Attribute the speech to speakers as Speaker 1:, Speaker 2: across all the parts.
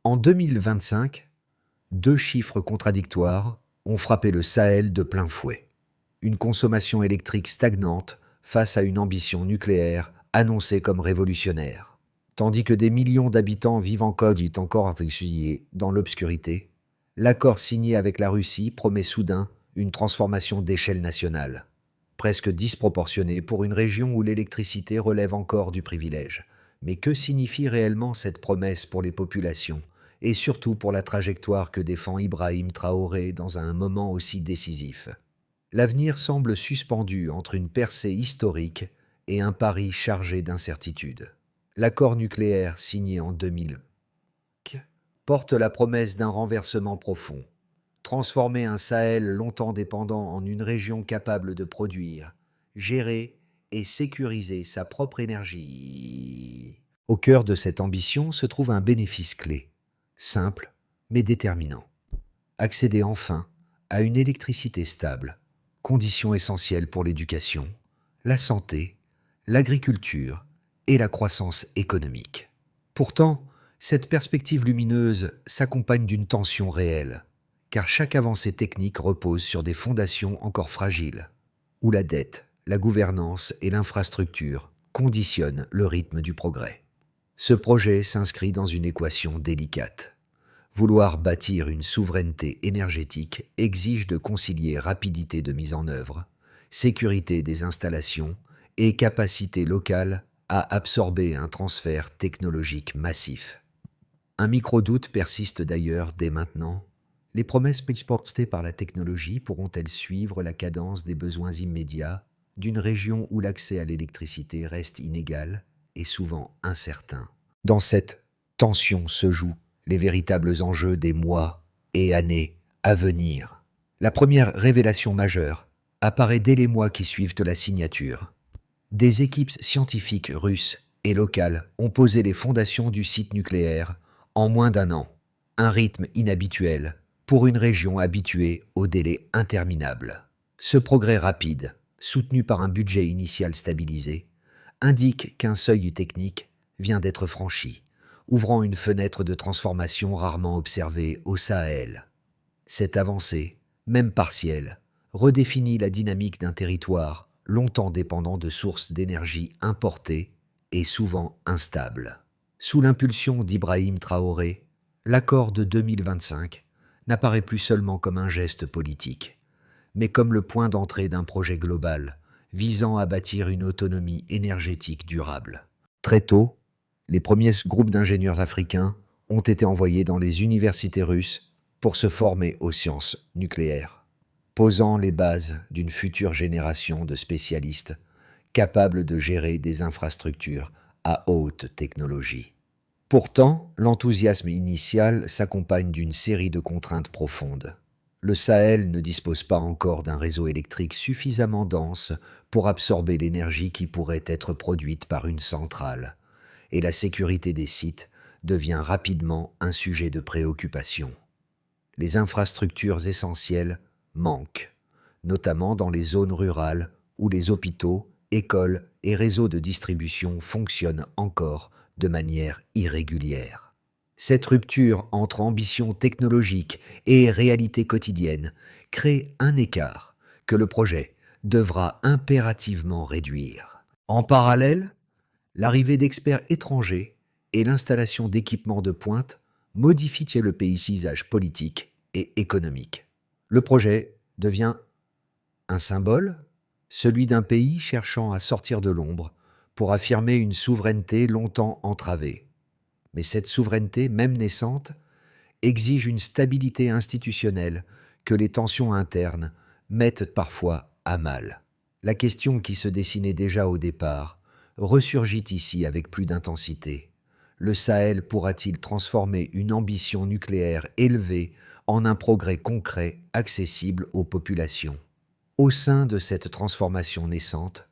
Speaker 1: En 2025, deux chiffres contradictoires ont frappé le Sahel de plein fouet. Une consommation électrique stagnante face à une ambition nucléaire annoncée comme révolutionnaire. Tandis que des millions d'habitants vivent encore essuyés dans l'obscurité, l'accord signé avec la Russie promet soudain une transformation d'échelle nationale, presque disproportionnée pour une région où l'électricité relève encore du privilège. Mais que signifie réellement cette promesse pour les populations et surtout pour la trajectoire que défend Ibrahim Traoré dans un moment aussi décisif? L'avenir semble suspendu entre une percée historique et un pari chargé d'incertitudes. L'accord nucléaire signé en 2000 porte la promesse d'un renversement profond, transformer un Sahel longtemps dépendant en une région capable de produire, gérer et sécuriser sa propre énergie. Au cœur de cette ambition se trouve un bénéfice clé, simple mais déterminant. Accéder enfin à une électricité stable, condition essentielle pour l'éducation, la santé, l'agriculture et la croissance économique. Pourtant, cette perspective lumineuse s'accompagne d'une tension réelle, car chaque avancée technique repose sur des fondations encore fragiles, où la dette, la gouvernance et l'infrastructure conditionnent le rythme du progrès. Ce projet s'inscrit dans une équation délicate. Vouloir bâtir une souveraineté énergétique exige de concilier rapidité de mise en œuvre, sécurité des installations et capacité locale à absorber un transfert technologique massif. Un micro-doute persiste d'ailleurs dès maintenant. Les promesses portées par la technologie pourront-elles suivre la cadence des besoins immédiats d'une région où l'accès à l'électricité reste inégal et souvent incertain? Dans cette tension se jouent les véritables enjeux des mois et années à venir. La première révélation majeure apparaît dès les mois qui suivent la signature. Des équipes scientifiques russes et locales ont posé les fondations du site nucléaire en moins d'un an, un rythme inhabituel pour une région habituée aux délais interminables. Ce progrès rapide, soutenu par un budget initial stabilisé, indique qu'un seuil technique vient d'être franchi, ouvrant une fenêtre de transformation rarement observée au Sahel. Cette avancée, même partielle, redéfinit la dynamique d'un territoire longtemps dépendant de sources d'énergie importées et souvent instables. Sous l'impulsion d'Ibrahim Traoré, l'accord de 2025 n'apparaît plus seulement comme un geste politique, mais comme le point d'entrée d'un projet global visant à bâtir une autonomie énergétique durable. Très tôt, les premiers groupes d'ingénieurs africains ont été envoyés dans les universités russes pour se former aux sciences nucléaires, posant les bases d'une future génération de spécialistes capables de gérer des infrastructures à haute technologie. Pourtant, l'enthousiasme initial s'accompagne d'une série de contraintes profondes. Le Sahel ne dispose pas encore d'un réseau électrique suffisamment dense pour absorber l'énergie qui pourrait être produite par une centrale, et la sécurité des sites devient rapidement un sujet de préoccupation. Les infrastructures essentielles manquent, notamment dans les zones rurales où les hôpitaux, écoles et réseaux de distribution fonctionnent encore de manière irrégulière. Cette rupture entre ambition technologique et réalité quotidienne crée un écart que le projet devra impérativement réduire. En parallèle, l'arrivée d'experts étrangers et l'installation d'équipements de pointe modifient le paysage politique et économique. Le projet devient un symbole, celui d'un pays cherchant à sortir de l'ombre pour affirmer une souveraineté longtemps entravée. Mais cette souveraineté, même naissante, exige une stabilité institutionnelle que les tensions internes mettent parfois à mal. La question qui se dessinait déjà au départ ressurgit ici avec plus d'intensité. Le Sahel pourra-t-il transformer une ambition nucléaire élevée en un progrès concret accessible aux populations? Au sein de cette transformation naissante,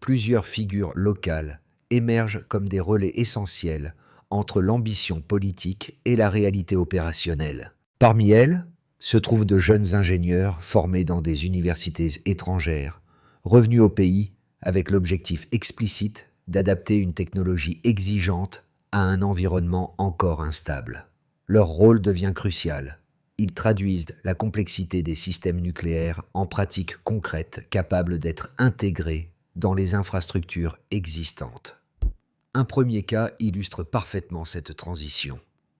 Speaker 1: plusieurs figures locales émergent comme des relais essentiels entre l'ambition politique et la réalité opérationnelle. Parmi elles se trouvent de jeunes ingénieurs formés dans des universités étrangères, revenus au pays avec l'objectif explicite d'adapter une technologie exigeante à un environnement encore instable. Leur rôle devient crucial. Ils traduisent la complexité des systèmes nucléaires en pratiques concrètes capables d'être intégrées dans les infrastructures existantes. Un premier cas illustre parfaitement cette transition.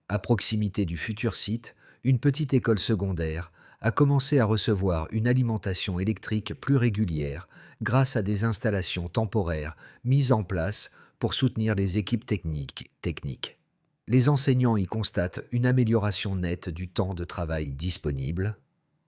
Speaker 1: À proximité du futur site, une petite école secondaire a commencé à recevoir une alimentation électrique plus régulière grâce à des installations temporaires mises en place pour soutenir les équipes techniques. Les enseignants y constatent une amélioration nette du temps de travail disponible,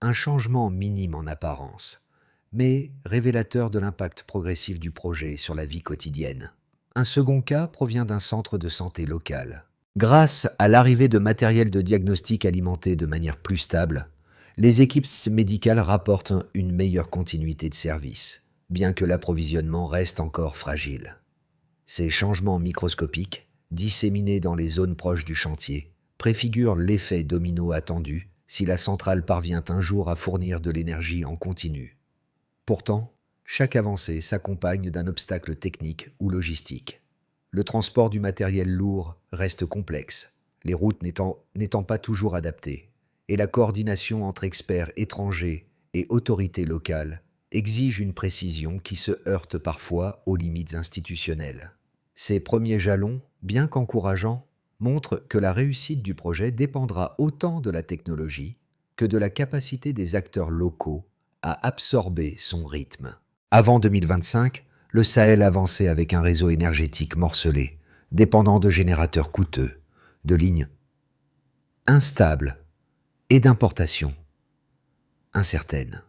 Speaker 1: un changement minime en apparence, mais révélateur de l'impact progressif du projet sur la vie quotidienne. Un second cas provient d'un centre de santé local. Grâce à l'arrivée de matériel de diagnostic alimenté de manière plus stable, les équipes médicales rapportent une meilleure continuité de service, bien que l'approvisionnement reste encore fragile. Ces changements microscopiques, disséminés dans les zones proches du chantier, préfigurent l'effet domino attendu si la centrale parvient un jour à fournir de l'énergie en continu. Pourtant, chaque avancée s'accompagne d'un obstacle technique ou logistique. Le transport du matériel lourd reste complexe, les routes n'étant pas toujours adaptées, et la coordination entre experts étrangers et autorités locales exige une précision qui se heurte parfois aux limites institutionnelles. Ces premiers jalons, bien qu'encourageants, montrent que la réussite du projet dépendra autant de la technologie que de la capacité des acteurs locaux à absorber son rythme. Avant 2025, le Sahel avançait avec un réseau énergétique morcelé, dépendant de générateurs coûteux, de lignes instables et d'importations incertaines.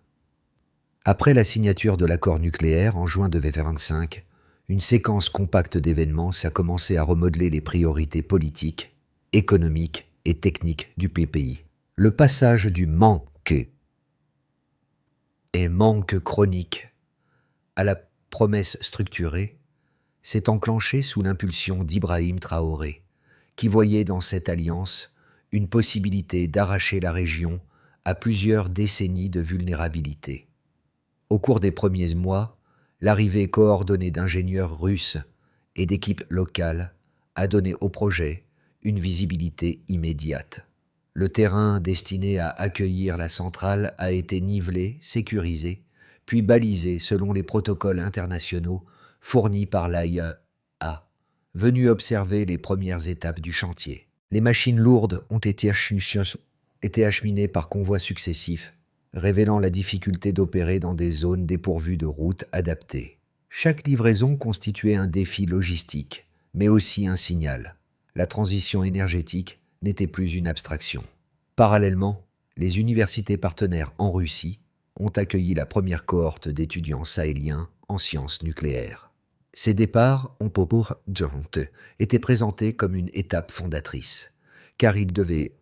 Speaker 1: Après la signature de l'accord nucléaire en juin 2025, une séquence compacte d'événements a commencé à remodeler les priorités politiques, économiques et techniques du pays. Le passage du manque et manque chronique à la promesse structurée s'est enclenché sous l'impulsion d'Ibrahim Traoré, qui voyait dans cette alliance une possibilité d'arracher la région à plusieurs décennies de vulnérabilité. Au cours des premiers mois, l'arrivée coordonnée d'ingénieurs russes et d'équipes locales a donné au projet une visibilité immédiate. Le terrain destiné à accueillir la centrale a été nivelé, sécurisé, puis balisé selon les protocoles internationaux fournis par l'AIEA, venu observer les premières étapes du chantier. Les machines lourdes ont été acheminées par convois successifs, révélant la difficulté d'opérer dans des zones dépourvues de routes adaptées. Chaque livraison constituait un défi logistique, mais aussi un signal. La transition énergétique n'était plus une abstraction. Parallèlement, les universités partenaires en Russie ont accueilli la première cohorte d'étudiants sahéliens en sciences nucléaires. Ces départs ont été présentés comme une étape fondatrice, car ils devaient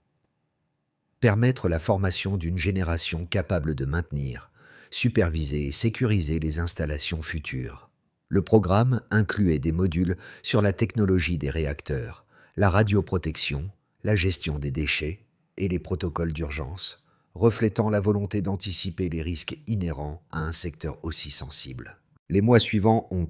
Speaker 1: permettre la formation d'une génération capable de maintenir, superviser et sécuriser les installations futures. Le programme incluait des modules sur la technologie des réacteurs, la radioprotection, la gestion des déchets et les protocoles d'urgence, reflétant la volonté d'anticiper les risques inhérents à un secteur aussi sensible. Les mois suivants ont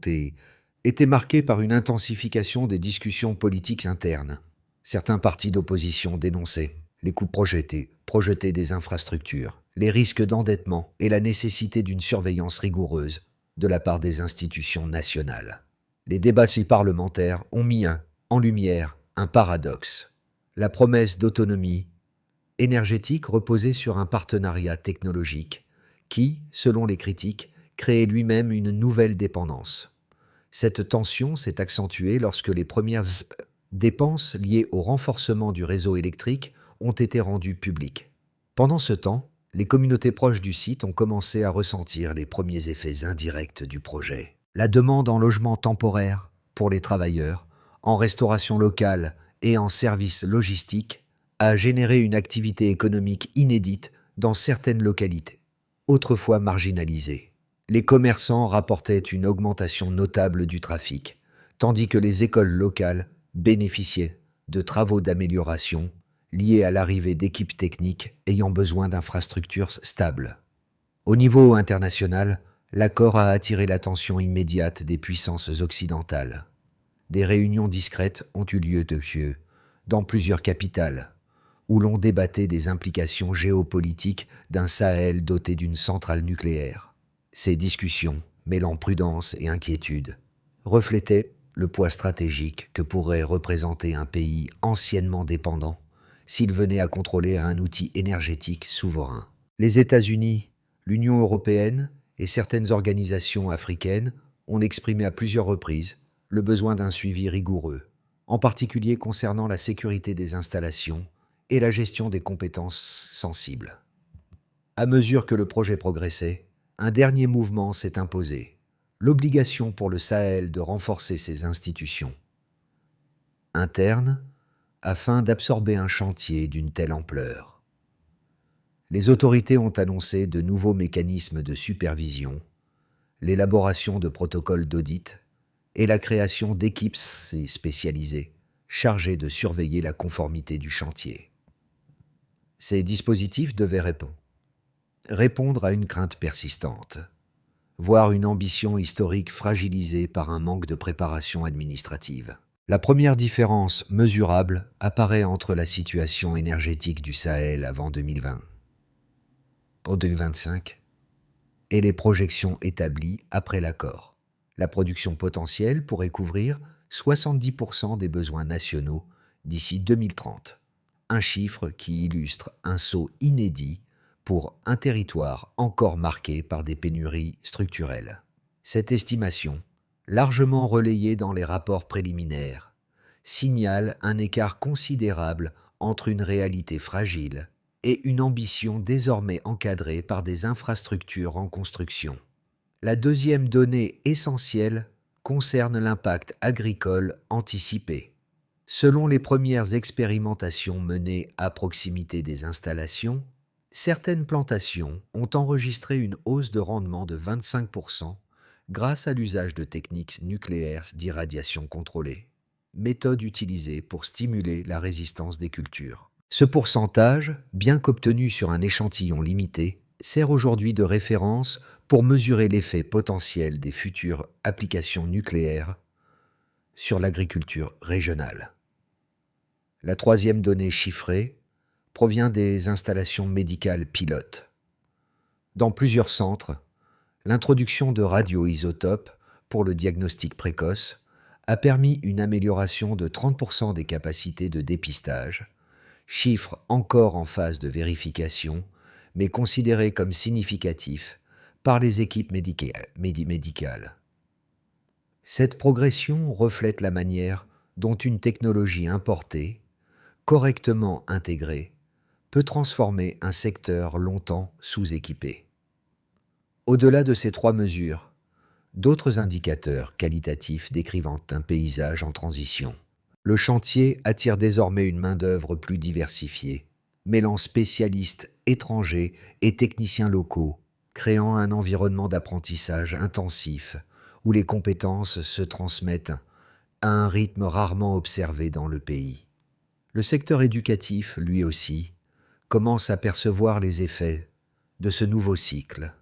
Speaker 1: été marqués par une intensification des discussions politiques internes. Certains partis d'opposition dénonçaient les coûts projetés des infrastructures, les risques d'endettement et la nécessité d'une surveillance rigoureuse de la part des institutions nationales. Les débats parlementaires ont mis en lumière un paradoxe. La promesse d'autonomie énergétique reposait sur un partenariat technologique qui, selon les critiques, créait lui-même une nouvelle dépendance. Cette tension s'est accentuée lorsque les premières dépenses liées au renforcement du réseau électrique ont été rendues publiques. Pendant ce temps, les communautés proches du site ont commencé à ressentir les premiers effets indirects du projet. La demande en logement temporaire pour les travailleurs, en restauration locale et en services logistiques a généré une activité économique inédite dans certaines localités, autrefois marginalisées. Les commerçants rapportaient une augmentation notable du trafic, tandis que les écoles locales bénéficiaient de travaux d'amélioration liés à l'arrivée d'équipes techniques ayant besoin d'infrastructures stables. Au niveau international, l'accord a attiré l'attention immédiate des puissances occidentales. Des réunions discrètes ont eu lieu dans plusieurs capitales, où l'on débattait des implications géopolitiques d'un Sahel doté d'une centrale nucléaire. Ces discussions, mêlant prudence et inquiétude, reflétaient le poids stratégique que pourrait représenter un pays anciennement dépendant s'il venait à contrôler un outil énergétique souverain. Les États-Unis, l'Union européenne et certaines organisations africaines ont exprimé à plusieurs reprises le besoin d'un suivi rigoureux, en particulier concernant la sécurité des installations et la gestion des compétences sensibles. À mesure que le projet progressait, un dernier mouvement s'est imposé, l'obligation pour le Sahel de renforcer ses institutions internes afin d'absorber un chantier d'une telle ampleur. Les autorités ont annoncé de nouveaux mécanismes de supervision, l'élaboration de protocoles d'audit et la création d'équipes spécialisées chargées de surveiller la conformité du chantier. Ces dispositifs devaient répondre à une crainte persistante, voire une ambition historique fragilisée par un manque de préparation administrative. La première différence mesurable apparaît entre la situation énergétique du Sahel avant 2025 et les projections établies après l'accord. La production potentielle pourrait couvrir 70% des besoins nationaux d'ici 2030, un chiffre qui illustre un saut inédit pour un territoire encore marqué par des pénuries structurelles. Cette estimation, largement relayée dans les rapports préliminaires, signale un écart considérable entre une réalité fragile et une ambition désormais encadrée par des infrastructures en construction. La deuxième donnée essentielle concerne l'impact agricole anticipé. Selon les premières expérimentations menées à proximité des installations, certaines plantations ont enregistré une hausse de rendement de 25% grâce à l'usage de techniques nucléaires d'irradiation contrôlée, méthode utilisée pour stimuler la résistance des cultures. Ce pourcentage, bien qu'obtenu sur un échantillon limité, sert aujourd'hui de référence pour mesurer l'effet potentiel des futures applications nucléaires sur l'agriculture régionale. La troisième donnée chiffrée provient des installations médicales pilotes. Dans plusieurs centres, l'introduction de radioisotopes pour le diagnostic précoce a permis une amélioration de 30% des capacités de dépistage, chiffre encore en phase de vérification, mais considéré comme significatif par les équipes médicales. Cette progression reflète la manière dont une technologie importée, correctement intégrée, peut transformer un secteur longtemps sous-équipé. Au-delà de ces trois mesures, d'autres indicateurs qualitatifs décrivent un paysage en transition. Le chantier attire désormais une main-d'œuvre plus diversifiée, mêlant spécialistes étrangers et techniciens locaux, créant un environnement d'apprentissage intensif où les compétences se transmettent à un rythme rarement observé dans le pays. Le secteur éducatif, lui aussi, commence à percevoir les effets de ce nouveau cycle.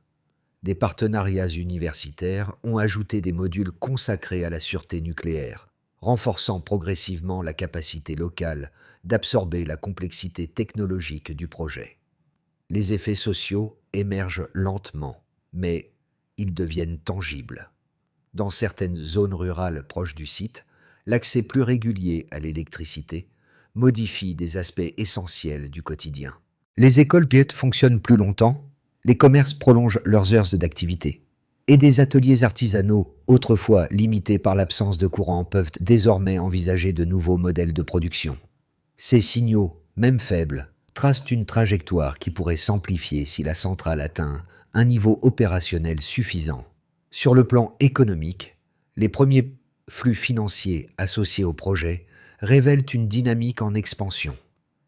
Speaker 1: Des partenariats universitaires ont ajouté des modules consacrés à la sûreté nucléaire, renforçant progressivement la capacité locale d'absorber la complexité technologique du projet. Les effets sociaux émergent lentement, mais ils deviennent tangibles. Dans certaines zones rurales proches du site, l'accès plus régulier à l'électricité modifie des aspects essentiels du quotidien. Les écoles pilotes fonctionnent plus longtemps, les commerces prolongent leurs heures d'activité, et des ateliers artisanaux, autrefois limités par l'absence de courant, peuvent désormais envisager de nouveaux modèles de production. Ces signaux, même faibles, tracent une trajectoire qui pourrait s'amplifier si la centrale atteint un niveau opérationnel suffisant. Sur le plan économique, les premiers flux financiers associés au projet révèlent une dynamique en expansion.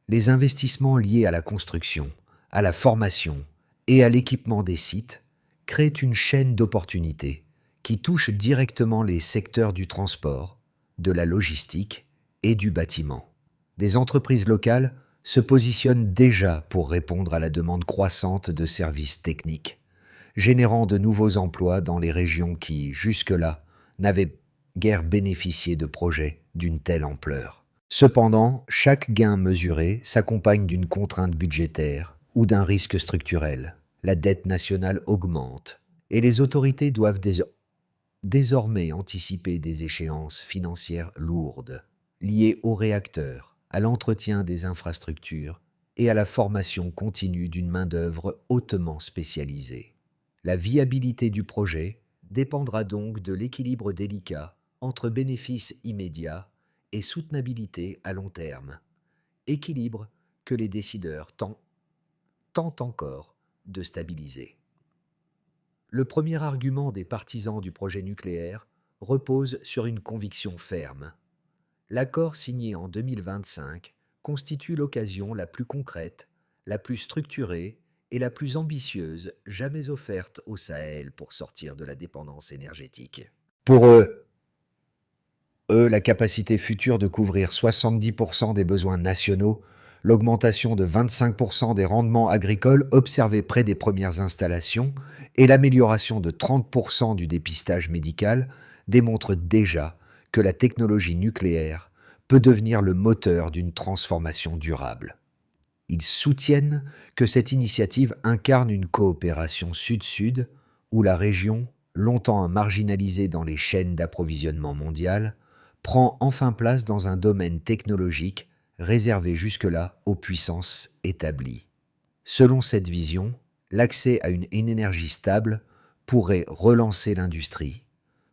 Speaker 1: Les investissements liés à la construction, à la formation et à l'équipement des sites créent une chaîne d'opportunités qui touche directement les secteurs du transport, de la logistique et du bâtiment. Des entreprises locales se positionnent déjà pour répondre à la demande croissante de services techniques, générant de nouveaux emplois dans les régions qui, jusque-là, n'avaient guère bénéficié de projets d'une telle ampleur. Cependant, chaque gain mesuré s'accompagne d'une contrainte budgétaire ou d'un risque structurel. La dette nationale augmente et les autorités doivent désormais anticiper des échéances financières lourdes, liées aux réacteurs, à l'entretien des infrastructures et à la formation continue d'une main-d'œuvre hautement spécialisée. La viabilité du projet dépendra donc de l'équilibre délicat entre bénéfices immédiats et soutenabilité à long terme, équilibre que les décideurs tentent encore de stabiliser. Le premier argument des partisans du projet nucléaire repose sur une conviction ferme. L'accord signé en 2025 constitue l'occasion la plus concrète, la plus structurée et la plus ambitieuse jamais offerte au Sahel pour sortir de la dépendance énergétique. Pour eux, la capacité future de couvrir 70% des besoins nationaux, l'augmentation de 25% des rendements agricoles observés près des premières installations et l'amélioration de 30% du dépistage médical démontrent déjà que la technologie nucléaire peut devenir le moteur d'une transformation durable. Ils soutiennent que cette initiative incarne une coopération sud-sud où la région, longtemps marginalisée dans les chaînes d'approvisionnement mondiales, prend enfin place dans un domaine technologique réservé jusque-là aux puissances établies. Selon cette vision, l'accès à une énergie stable pourrait relancer l'industrie,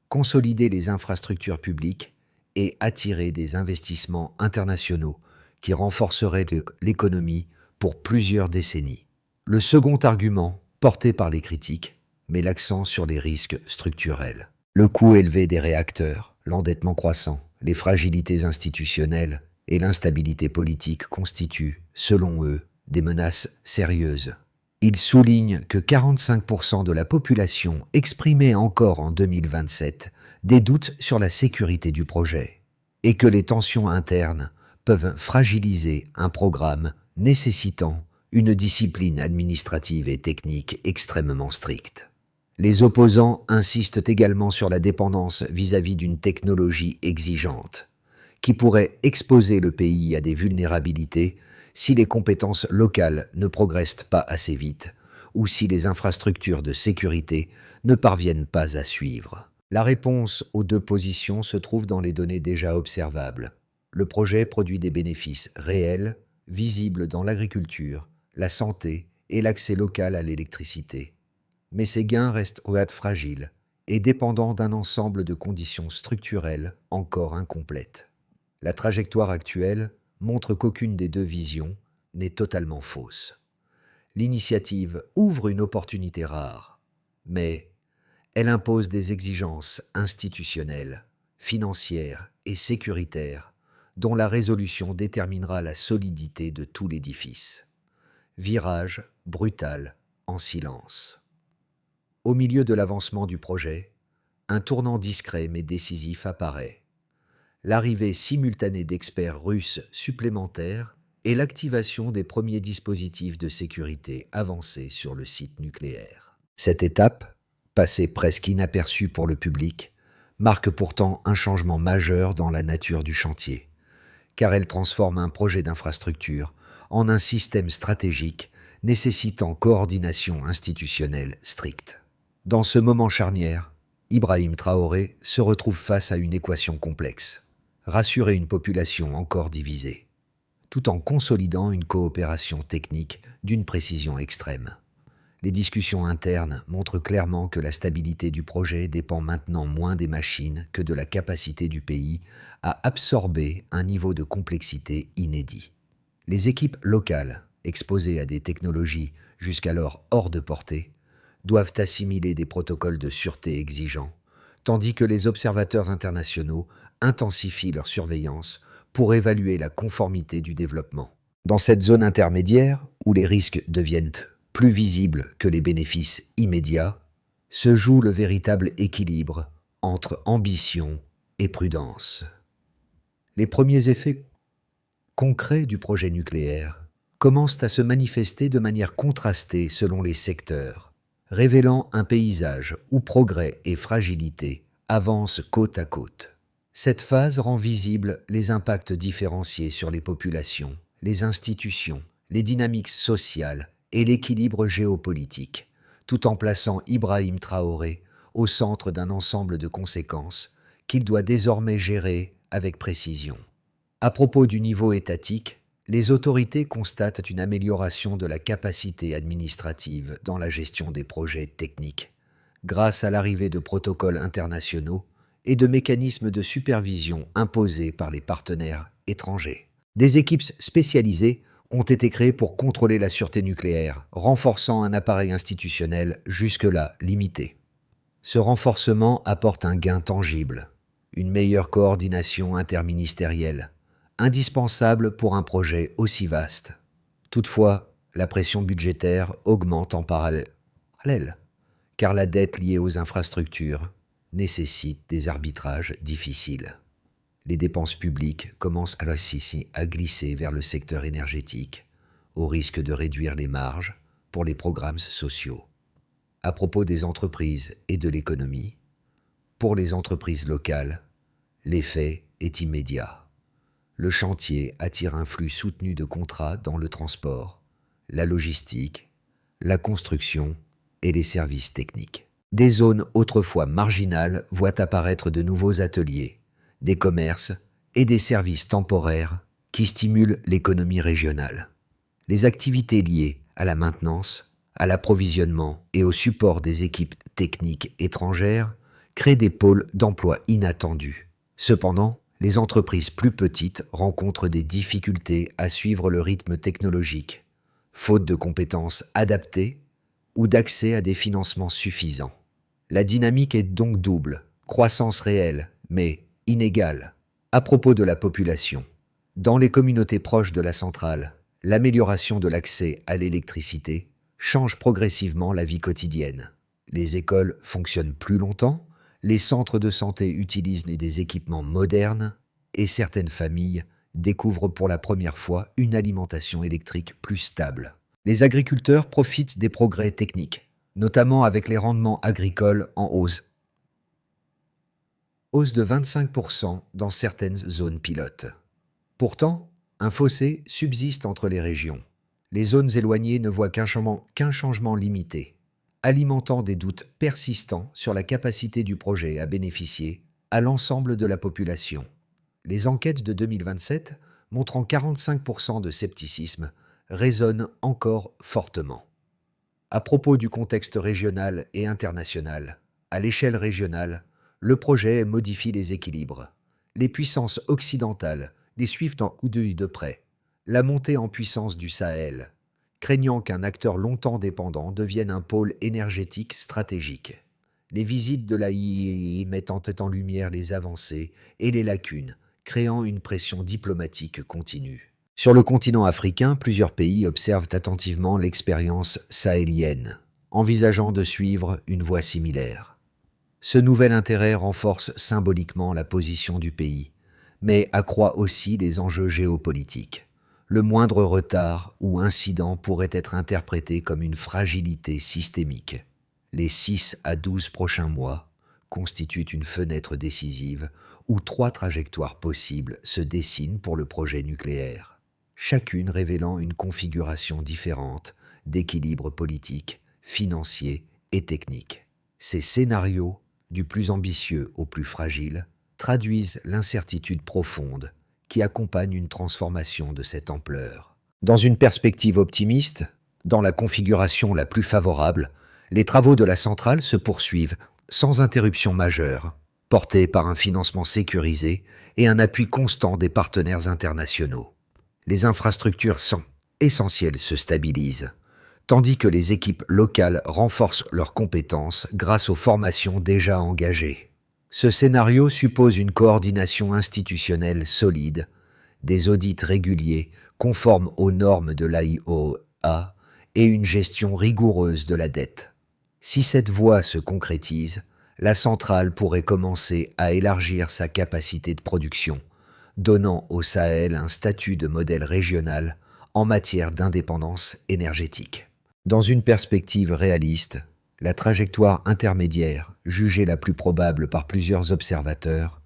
Speaker 1: consolider les infrastructures publiques et attirer des investissements internationaux qui renforceraient l'économie pour plusieurs décennies. Le second argument, porté par les critiques, met l'accent sur les risques structurels. Le coût élevé des réacteurs, l'endettement croissant, les fragilités institutionnelles et l'instabilité politique constituent, selon eux, des menaces sérieuses. Ils soulignent que 45% de la population exprimait encore en 2027 des doutes sur la sécurité du projet et que les tensions internes peuvent fragiliser un programme nécessitant une discipline administrative et technique extrêmement stricte. Les opposants insistent également sur la dépendance vis-à-vis d'une technologie exigeante, qui pourrait exposer le pays à des vulnérabilités si les compétences locales ne progressent pas assez vite ou si les infrastructures de sécurité ne parviennent pas à suivre. La réponse aux deux positions se trouve dans les données déjà observables. Le projet produit des bénéfices réels, visibles dans l'agriculture, la santé et l'accès local à l'électricité. Mais ces gains restent fragiles et dépendants d'un ensemble de conditions structurelles encore incomplètes. La trajectoire actuelle montre qu'aucune des deux visions n'est totalement fausse. L'initiative ouvre une opportunité rare, mais elle impose des exigences institutionnelles, financières et sécuritaires dont la résolution déterminera la solidité de tout l'édifice. Virage brutal en silence. Au milieu de l'avancement du projet, un tournant discret mais décisif apparaît. L'arrivée simultanée d'experts russes supplémentaires et l'activation des premiers dispositifs de sécurité avancés sur le site nucléaire. Cette étape, passée presque inaperçue pour le public, marque pourtant un changement majeur dans la nature du chantier, car elle transforme un projet d'infrastructure en un système stratégique nécessitant coordination institutionnelle stricte. Dans ce moment charnière, Ibrahim Traoré se retrouve face à une équation complexe: rassurer une population encore divisée, tout en consolidant une coopération technique d'une précision extrême. Les discussions internes montrent clairement que la stabilité du projet dépend maintenant moins des machines que de la capacité du pays à absorber un niveau de complexité inédit. Les équipes locales, exposées à des technologies jusqu'alors hors de portée, doivent assimiler des protocoles de sûreté exigeants, tandis que les observateurs internationaux intensifient leur surveillance pour évaluer la conformité du développement. Dans cette zone intermédiaire, où les risques deviennent plus visibles que les bénéfices immédiats, se joue le véritable équilibre entre ambition et prudence. Les premiers effets concrets du projet nucléaire commencent à se manifester de manière contrastée selon les secteurs, révélant un paysage où progrès et fragilité avancent côte à côte. Cette phase rend visibles les impacts différenciés sur les populations, les institutions, les dynamiques sociales et l'équilibre géopolitique, tout en plaçant Ibrahim Traoré au centre d'un ensemble de conséquences qu'il doit désormais gérer avec précision. À propos du niveau étatique, les autorités constatent une amélioration de la capacité administrative dans la gestion des projets techniques, grâce à l'arrivée de protocoles internationaux et de mécanismes de supervision imposés par les partenaires étrangers. Des équipes spécialisées ont été créées pour contrôler la sûreté nucléaire, renforçant un appareil institutionnel jusque-là limité. Ce renforcement apporte un gain tangible, une meilleure coordination interministérielle, indispensable pour un projet aussi vaste. Toutefois, la pression budgétaire augmente en parallèle, car la dette liée aux infrastructures nécessite des arbitrages difficiles. Les dépenses publiques commencent à glisser vers le secteur énergétique, au risque de réduire les marges pour les programmes sociaux. À propos des entreprises et de l'économie, pour les entreprises locales, l'effet est immédiat. Le chantier attire un flux soutenu de contrats dans le transport, la logistique, la construction et les services techniques. Des zones autrefois marginales voient apparaître de nouveaux ateliers, des commerces et des services temporaires qui stimulent l'économie régionale. Les activités liées à la maintenance, à l'approvisionnement et au support des équipes techniques étrangères créent des pôles d'emploi inattendus. Cependant, les entreprises plus petites rencontrent des difficultés à suivre le rythme technologique, faute de compétences adaptées ou d'accès à des financements suffisants. La dynamique est donc double, croissance réelle, mais inégale. À propos de la population, dans les communautés proches de la centrale, l'amélioration de l'accès à l'électricité change progressivement la vie quotidienne. Les écoles fonctionnent plus longtemps, les centres de santé utilisent des équipements modernes et certaines familles découvrent pour la première fois une alimentation électrique plus stable. Les agriculteurs profitent des progrès techniques, notamment avec les rendements agricoles en hausse de 25% dans certaines zones pilotes. Pourtant, un fossé subsiste entre les régions. Les zones éloignées ne voient qu'un changement limité, alimentant des doutes persistants sur la capacité du projet à bénéficier à l'ensemble de la population. Les enquêtes de 2027, montrant 45% de scepticisme, résonnent encore fortement. À propos du contexte régional et international, à l'échelle régionale, le projet modifie les équilibres. Les puissances occidentales les suivent en coup d'œil de près. La montée en puissance du Sahel, craignant qu'un acteur longtemps dépendant devienne un pôle énergétique stratégique. Les visites de l'AIEI mettent en tête en lumière les avancées et les lacunes, créant une pression diplomatique continue. Sur le continent africain, plusieurs pays observent attentivement l'expérience sahélienne, envisageant de suivre une voie similaire. Ce nouvel intérêt renforce symboliquement la position du pays, mais accroît aussi les enjeux géopolitiques. Le moindre retard ou incident pourrait être interprété comme une fragilité systémique. Les 6 à 12 prochains mois constituent une fenêtre décisive où 3 trajectoires possibles se dessinent pour le projet nucléaire, chacune révélant une configuration différente d'équilibre politique, financier et technique. Ces scénarios, du plus ambitieux au plus fragile, traduisent l'incertitude profonde qui accompagne une transformation de cette ampleur. Dans une perspective optimiste, dans la configuration la plus favorable, les travaux de la centrale se poursuivent sans interruption majeure, portés par un financement sécurisé et un appui constant des partenaires internationaux. Les infrastructures essentielles se stabilisent, tandis que les équipes locales renforcent leurs compétences grâce aux formations déjà engagées. Ce scénario suppose une coordination institutionnelle solide, des audits réguliers conformes aux normes de l'AIOA et une gestion rigoureuse de la dette. Si cette voie se concrétise, la centrale pourrait commencer à élargir sa capacité de production, donnant au Sahel un statut de modèle régional en matière d'indépendance énergétique. Dans une perspective réaliste, la trajectoire intermédiaire, jugée la plus probable par plusieurs observateurs,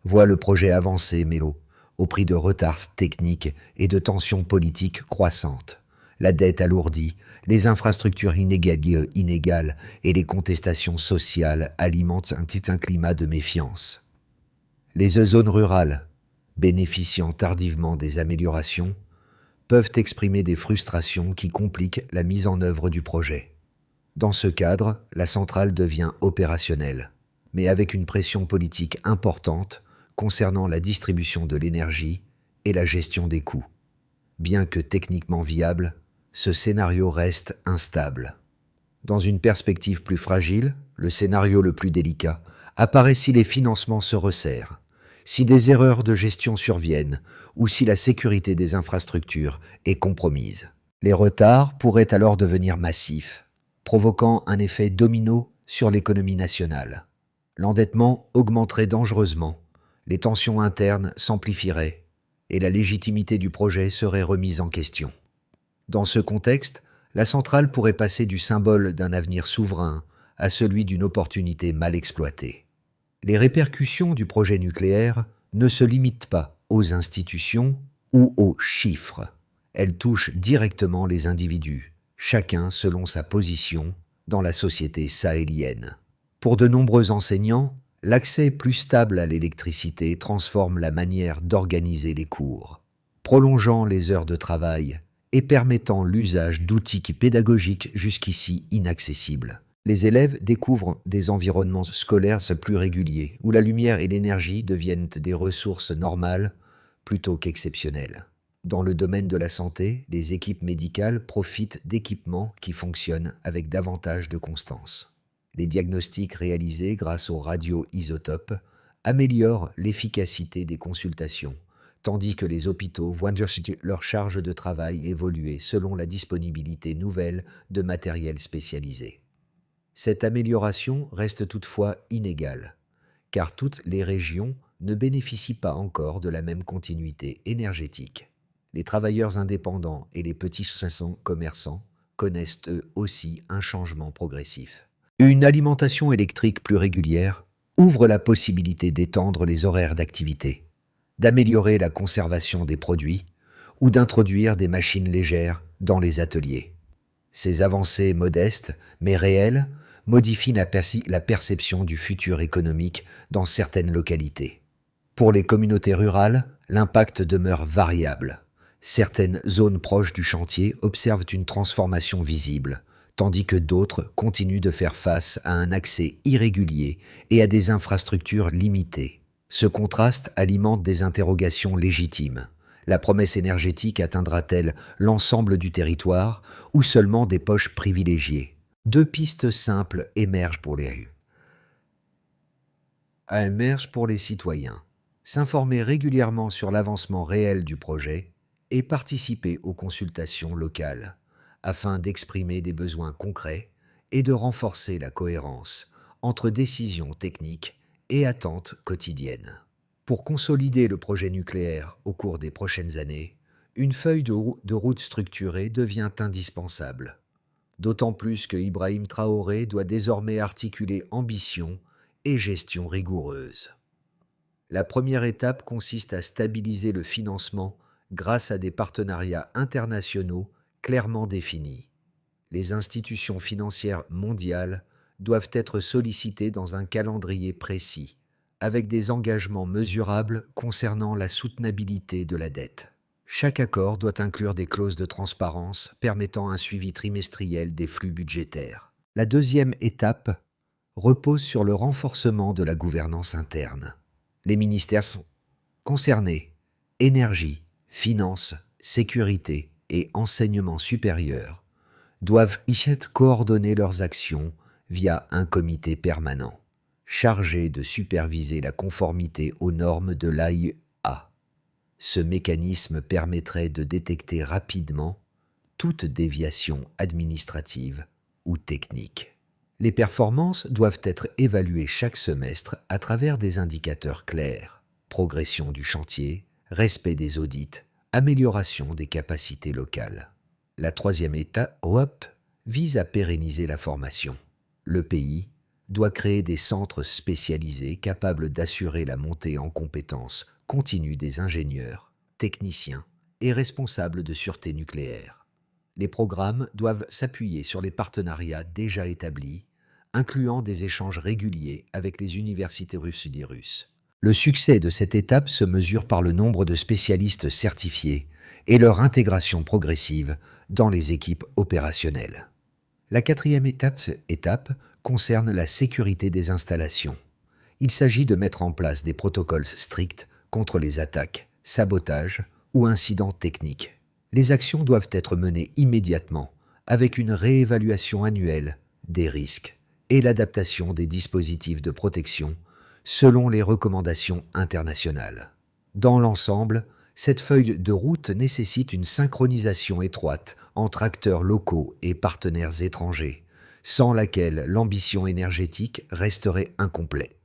Speaker 1: voit le projet avancer, mais au prix de retards techniques et de tensions politiques croissantes. La dette alourdie, les infrastructures inégales et les contestations sociales alimentent un climat de méfiance. Les zones rurales, bénéficiant tardivement des améliorations, peuvent exprimer des frustrations qui compliquent la mise en œuvre du projet. Dans ce cadre, la centrale devient opérationnelle, mais avec une pression politique importante concernant la distribution de l'énergie et la gestion des coûts. Bien que techniquement viable, ce scénario reste instable. Dans une perspective plus fragile, le scénario le plus délicat apparaît si les financements se resserrent, si des erreurs de gestion surviennent ou si la sécurité des infrastructures est compromise. Les retards pourraient alors devenir massifs, provoquant un effet domino sur l'économie nationale. L'endettement augmenterait dangereusement, les tensions internes s'amplifieraient et la légitimité du projet serait remise en question. Dans ce contexte, la centrale pourrait passer du symbole d'un avenir souverain à celui d'une opportunité mal exploitée. Les répercussions du projet nucléaire ne se limitent pas aux institutions ou aux chiffres. Elles touchent directement les individus, chacun selon sa position dans la société sahélienne. Pour de nombreux enseignants, l'accès plus stable à l'électricité transforme la manière d'organiser les cours, prolongeant les heures de travail et permettant l'usage d'outils pédagogiques jusqu'ici inaccessibles. Les élèves découvrent des environnements scolaires plus réguliers, où la lumière et l'énergie deviennent des ressources normales plutôt qu'exceptionnelles. Dans le domaine de la santé, les équipes médicales profitent d'équipements qui fonctionnent avec davantage de constance. Les diagnostics réalisés grâce aux radioisotopes améliorent l'efficacité des consultations, tandis que les hôpitaux voient leur charge de travail évoluer selon la disponibilité nouvelle de matériel spécialisé. Cette amélioration reste toutefois inégale, car toutes les régions ne bénéficient pas encore de la même continuité énergétique. Les travailleurs indépendants et les petits commerçants connaissent eux aussi un changement progressif. Une alimentation électrique plus régulière ouvre la possibilité d'étendre les horaires d'activité, d'améliorer la conservation des produits ou d'introduire des machines légères dans les ateliers. Ces avancées modestes mais réelles modifient la perception du futur économique dans certaines localités. Pour les communautés rurales, l'impact demeure variable. Certaines zones proches du chantier observent une transformation visible, tandis que d'autres continuent de faire face à un accès irrégulier et à des infrastructures limitées. Ce contraste alimente des interrogations légitimes. La promesse énergétique atteindra-t-elle l'ensemble du territoire ou seulement des poches privilégiées? Deux pistes simples émergent pour les citoyens. S'informer régulièrement sur l'avancement réel du projet et participer aux consultations locales, afin d'exprimer des besoins concrets et de renforcer la cohérence entre décisions techniques et attentes quotidiennes. Pour consolider le projet nucléaire au cours des prochaines années, une feuille de route structurée devient indispensable. D'autant plus que Ibrahim Traoré doit désormais articuler ambition et gestion rigoureuse. La première étape consiste à stabiliser le financement grâce à des partenariats internationaux clairement définis. Les institutions financières mondiales doivent être sollicitées dans un calendrier précis, avec des engagements mesurables concernant la soutenabilité de la dette. Chaque accord doit inclure des clauses de transparence permettant un suivi trimestriel des flux budgétaires. La deuxième étape repose sur le renforcement de la gouvernance interne. Les ministères sont concernés, énergie, finances, sécurité et enseignement supérieur, doivent coordonner leurs actions via un comité permanent, chargé de superviser la conformité aux normes de l'AIEA. Ce mécanisme permettrait de détecter rapidement toute déviation administrative ou technique. Les performances doivent être évaluées chaque semestre à travers des indicateurs clairs: progression du chantier, respect des audits, amélioration des capacités locales. La troisième étape vise à pérenniser la formation. Le pays doit créer des centres spécialisés capables d'assurer la montée en compétences continue des ingénieurs, techniciens et responsables de sûreté nucléaire. Les programmes doivent s'appuyer sur les partenariats déjà établis, incluant des échanges réguliers avec les universités russes et des Russes. Le succès de cette étape se mesure par le nombre de spécialistes certifiés et leur intégration progressive dans les équipes opérationnelles. La quatrième étape concerne la sécurité des installations. Il s'agit de mettre en place des protocoles stricts contre les attaques, sabotages ou incidents techniques. Les actions doivent être menées immédiatement avec une réévaluation annuelle des risques et l'adaptation des dispositifs de protection selon les recommandations internationales. Dans l'ensemble, cette feuille de route nécessite une synchronisation étroite entre acteurs locaux et partenaires étrangers, sans laquelle l'ambition énergétique resterait incomplète.